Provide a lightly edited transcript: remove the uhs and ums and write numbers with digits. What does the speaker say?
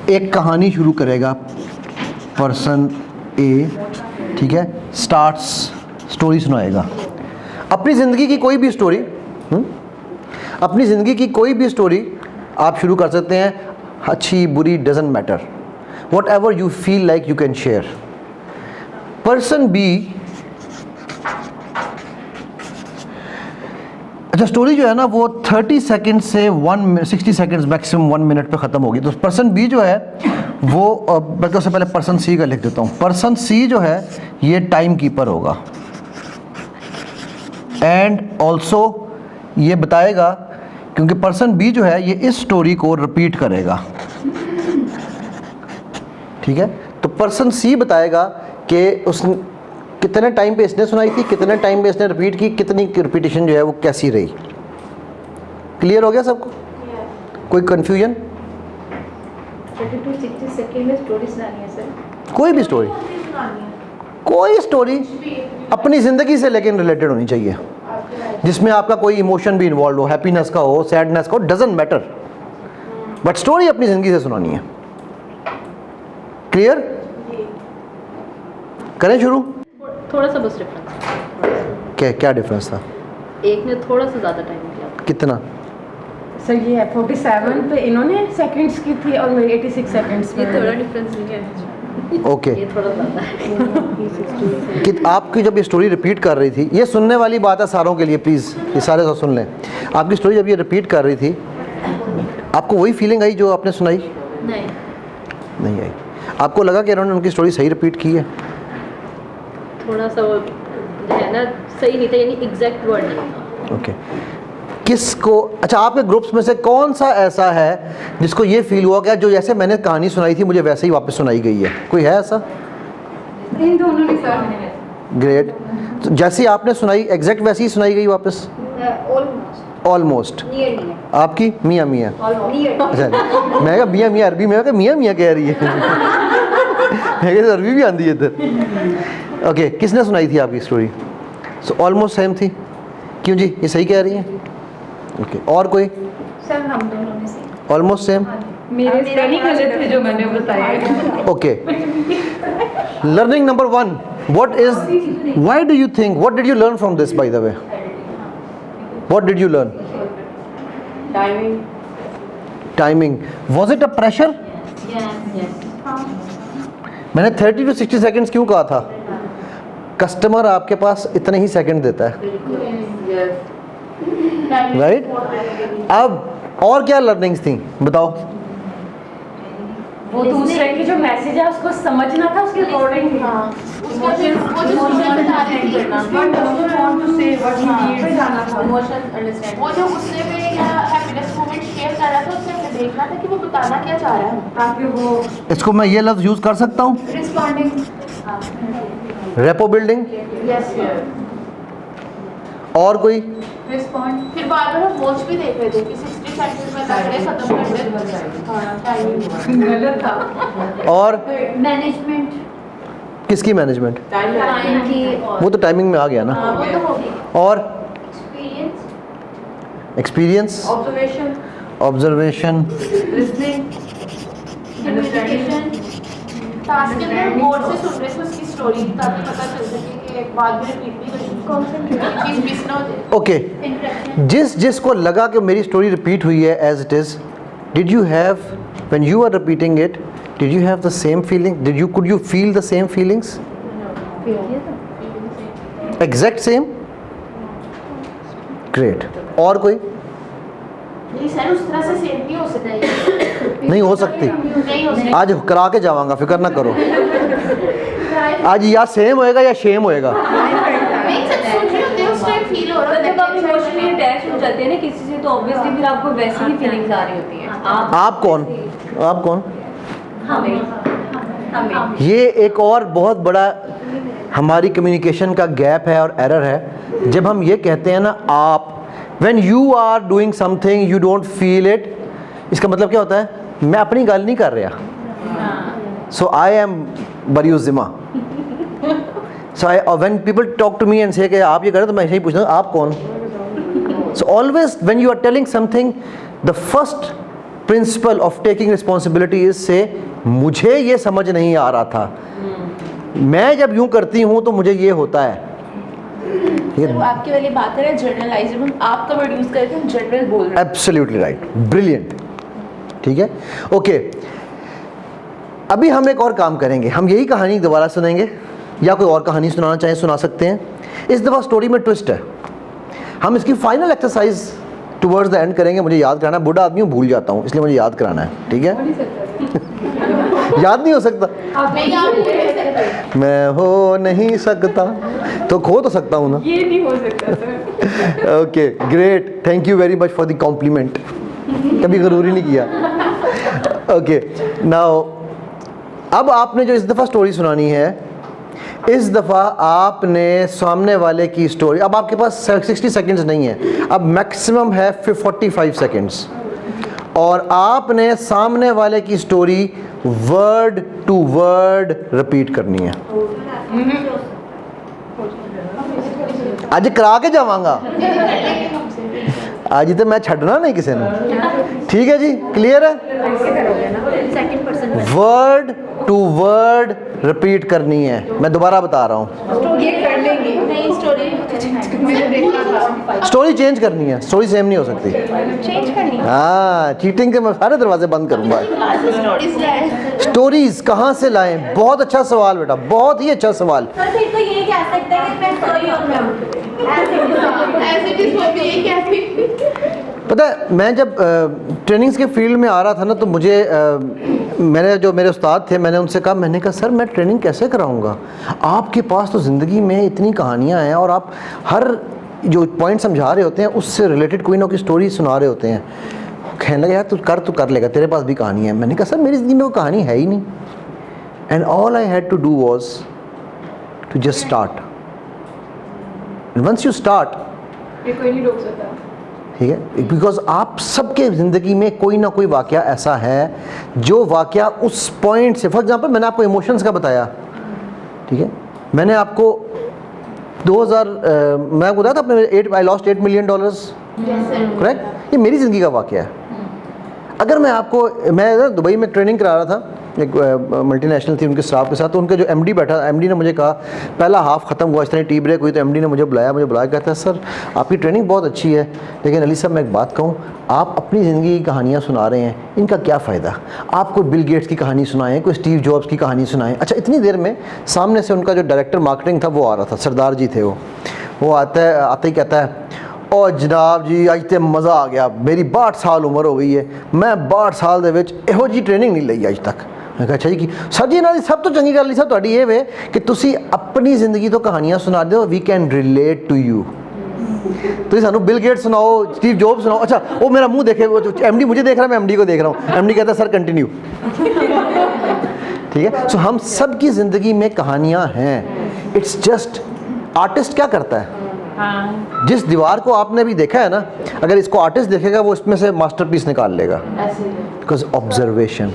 एक कहानी शुरू करेगा पर्सन ए, ठीक है, स्टार्ट्स स्टोरी सुनाएगा अपनी ज़िंदगी की कोई भी स्टोरी, अपनी ज़िंदगी की कोई भी स्टोरी आप शुरू कर सकते हैं, अच्छी बुरी doesn't matter, whatever you feel like you can share. Person B, अच्छा स्टोरी जो है ना वो 30 सेकंड से 60 सेकंड्स मैक्सिमम 1 मिनट पे ख़त्म होगी। तो पर्सन बी जो है वो, बल्कि उससे पहले पर्सन सी का लिख देता हूँ। पर्सन सी जो है ये टाइम कीपर होगा एंड ऑल्सो ये बताएगा, क्योंकि पर्सन बी जो है ये इस स्टोरी को रिपीट करेगा, ठीक है। तो पर्सन सी बताएगा कि उस कितने टाइम पे इसने सुनाई थी, कितने टाइम पे इसने रिपीट की, कितनी रिपीटिशन जो है वो कैसी रही। क्लियर हो गया सबको? कोई कंफ्यूजन? 30-60 सेकंड में स्टोरी सुनानी है सर? कोई भी स्टोरी, कोई स्टोरी अपनी ज़िंदगी से लेकिन रिलेटेड होनी चाहिए, जिसमें आपका कोई इमोशन भी इन्वॉल्व हो, हैप्पीनेस का हो, सैडनेस का हो, डजेंट मैटर, बट स्टोरी अपनी ज़िंदगी से सुनानी है। क्लियर? करें शुरू? थोड़ा सा बस डिफरेंस। क्या डिफरेंस था? एक ने थोड़ा सा ज़्यादा टाइम लिया। कितना? सर ये है 47 पे इन्होंने सेकंड्स की थी और मेरी 86 सेकंड्स ये में। थोड़ा डिफरेंस नहीं है। ओके। ये थोड़ा ज़्यादा है। कि आपकी जब ये स्टोरी रिपीट कर रही थी, ये सुनने वाली बात है सारों के लिए, प्लीज़ ये सारे सब सुन लें। आपकी स्टोरी जब ये रिपीट कर रही थी, आपको वही फीलिंग आई जो आपने सुनाई? नहीं आई। आपको लगा कि इन्होंने उनकी स्टोरी सही रिपीट की है? थोड़ा सा वो है ना, सही नहीं था, यानी एग्जैक्ट वर्ड नहीं था। ओके। किसको, अच्छा आपके ग्रुप्स में से कौन सा ऐसा है जिसको ये फील हुआ कि जो जैसे मैंने कहानी सुनाई थी मुझे वैसे ही वापस सुनाई गई है? कोई है ऐसा? इन दोनों ने सर। ग्रेट। तो जैसी आपने सुनाई एग्जैक्ट वैसी ही सुनाई गई वापस? ऑलमोस्ट। आपकी मियाँ मियाँ? अच्छा, मैं कहा मियाँ मियाँ अरबी में, मियाँ मियाँ कह रही है। मैं कहता अरबी भी आती है इधर। ओके, किसने सुनाई थी आपकी स्टोरी? सो ऑलमोस्ट सेम थी। क्यों जी, ये सही कह रही है? ओके, और कोई? सर हम दोनों ने सेम। Almost same. मेरे स्पेलिंग गलत थे जो मैंने बताया। Okay. Learning number 1, what is, why do you think, what did you learn from this by the way? What did you learn? Timing. Was it a pressure? मैंने 30 to 60 seconds क्यों कहा था? कस्टमर आपके पास इतने ही सेकंड देता है, right? अब और क्या लर्निंग्स थी बताओ? वो दूसरे की जो मैसेज है उसको समझना था, उसके अकॉर्डिंग। वो जो गुस्से में या हैप्पीनेस मोमेंट शेयर कर रहा था, उससे हमें देखना था कि वो बताना क्या चाह रहा है, ताकि वो इसको मैं ये लफ्ज यूज कर सकता हूँ, रिस्पॉन्डिंग। Rapport building. यस। और कोई? रिस्पॉन्ड। फिर बार बार हम वॉच भी देख रहे थे कि 60 सेकंड में लग रहे खत्म कर दे। हाँ, टाइमिंग गलत था। और मैनेजमेंट। किसकी मैनेजमेंट? टाइम की। वो तो टाइमिंग में आ गया ना। वो तो हो गई। और experience. Experience, observation, observation, listening, communication. Task के अंदर गौर से सुन रहे थे उसकी स्टोरी, ताकि पता चल सके कि एक बात भी रिपीट नहीं करनी, चीज़ मिस ना हो जाए। ओके। जिसको लगा कि मेरी स्टोरी रिपीट हुई है as it is, did you have, when you are repeating it, did you have the same feeling? Could you feel the same feelings? Exact same? Great. और कोई? नहीं सर, उस तरह से सेम नहीं हो सकता। नहीं हो सकती। नहीं हो सकता। आज करा के जावांगा, फिक्र ना करो। आज या सेम होएगा या शेम होएगा। नहीं सर, सोच रहे होते हैं उस टाइम फील हो रहा है। जब आप इमोशनली अटैच हो जाते हैं ना किसी से, तो ऑब्वियसली फिर आपको वैसी ही फीलिंग्स आ रही होती हैं। आप कौन? आप कौन? हमें ये एक और बहुत बड़ा हमारी कम्युनिकेशन का गैप है और एरर है। जब हम ये कहते हैं ना आप, when you are doing something you don't feel it, इसका मतलब क्या होता है? मैं अपनी गल नहीं कर रहा। सो आई एम बरियुज़िमा। So when people talk to me and say कि आप ये करें, तो मैं यही पूछता हूँ आप कौन? So always when you are telling something, the first principle of taking responsibility से मुझे ये समझ नहीं आ रहा था, मैं जब यूं करती हूं तो मुझे ये होता है। तो आपकी वाली बात है जर्नलाइज, आप तो वर्ड यूज करके हम जनरल बोल रहे हैं। Absolutely right, brilliant. ठीक है, ओके। अभी हम एक और काम करेंगे, हम यही कहानी दोबारा सुनेंगे या कोई और कहानी सुनाना चाहें सुना सकते हैं। इस दफ़ा स्टोरी में ट्विस्ट है, हम इसकी final exercise towards the end करेंगे। मुझे याद कराना, बूढ़ा आदमी हूँ, भूल जाता हूँ, इसलिए मुझे याद कराना है, ठीक है? याद नहीं हो सकता, मैं हो नहीं सकता तो खो तो सकता हूँ ना, ये नहीं हो सकता sir. Okay great, thank you very much for the compliment, कभी ज़रूरी नहीं किया। ओके नाउ अब आपने जो इस दफ़ा स्टोरी सुनानी है, इस दफ़ा आपने सामने वाले की स्टोरी, अब आपके पास 60 सेकंड्स नहीं है, अब मैक्सिमम है 45 सेकंड्स, और आपने सामने वाले की story word to word repeat करनी है। आज करा के जावांगा, आज तो मैं छड़ना नहीं किसी ने, ठीक है जी, क्लियर है? वर्ड टू वर्ड रिपीट करनी है, मैं दोबारा बता रहा हूँ। स्टोरी चेंज करनी है, स्टोरी सेम नहीं हो सकती। हाँ, चीटिंग के मैं सारे दरवाजे बंद करूंगा। स्टोरीज कहाँ से लाएं? बहुत अच्छा सवाल बेटा, बहुत ही अच्छा सवाल। तो फिर तो ये कह सकते हैं कि मैं सोई हूं, पता है, मैं जब ट्रेनिंग्स के फील्ड में आ रहा था ना, तो मुझे मैंने जो मेरे उस्ताद थे, मैंने उनसे कहा, मैंने कहा सर मैं ट्रेनिंग कैसे कराऊंगा, आपके पास तो ज़िंदगी में इतनी कहानियाँ हैं और आप हर जो पॉइंट समझा रहे होते हैं उससे रिलेटेड कोई ना कोई स्टोरी सुना रहे होते हैं। कहने लगा यार तू कर लेगा, तेरे पास भी कहानी है। मैंने कहा सर मेरी ज़िंदगी में वो कहानी है ही नहीं, and all I had to do was to just start, once you start, ये कोई नहीं रोक सकता। ठीक है, बिकॉज आप सबके ज़िंदगी में कोई ना कोई वाक़या ऐसा है जो वाक़या उस पॉइंट से, फॉर एग्जांपल मैंने आपको इमोशंस का बताया, ठीक है, मैंने आपको 2000 मैं बताया था अपने आई लॉस्ट $8 million, करेक्ट, ये मेरी ज़िंदगी का वाक़या है। अगर मैं आपको, मैं दुबई में ट्रेनिंग करा रहा था, एक मल्टीनेशनल थी, उनके स्टाफ के साथ, तो उनके जो एमडी बैठा, एमडी ने मुझे कहा, पहला हाफ ख़त्म हुआ, इस तरह टी ब्रेक हुई, तो एमडी ने मुझे बुलाया कहता है सर आपकी ट्रेनिंग बहुत अच्छी है, लेकिन अली साहब मैं एक बात कहूँ, आप अपनी ज़िंदगी की कहानियाँ सुना रहे हैं, इनका क्या फ़ायदा? आप कोई बिल गेट्स की कहानी सुनाएं, कोई स्टीव जॉब्स की कहानी सुनाएं। अच्छा, इतनी देर में सामने से उनका जो डायरेक्टर मार्केटिंग था वो आ रहा था, सरदार जी थे वो आते ही कहता है, ओ जनाब जी अज तो मज़ा आ गया, मेरी 62 साल उम्र हो गई है, मैं 62 साल दे विच इहो जी ट्रेनिंग नहीं ली अज तक। मैं कहा अच्छा जी, सर जी इन्होंने सब तो चंगी गल नहीं, सर तुहाडी ये वे कि तुसी अपनी ज़िंदगी तो कहानियाँ सुना दो, we can relate to you. तुम सानू बिल गेट्स सुनाओ, स्टीव जॉब्स सुनाओ। अच्छा वो मेरा मुंह देखे, वो एमडी मुझे देख रहा है, मैं एमडी को देख रहा हूँ, एमडी कहता है सर कंटिन्यू। ठीक है, सो हम सब की ज़िंदगी में कहानियाँ हैं, इट्स जस्ट आर्टिस्ट क्या करता है, जिस दीवार को आपने भी देखा है ना, अगर इसको आर्टिस्ट देखेगा वो इसमें से मास्टरपीस निकाल लेगा, बिकॉज ऑब्जर्वेशन।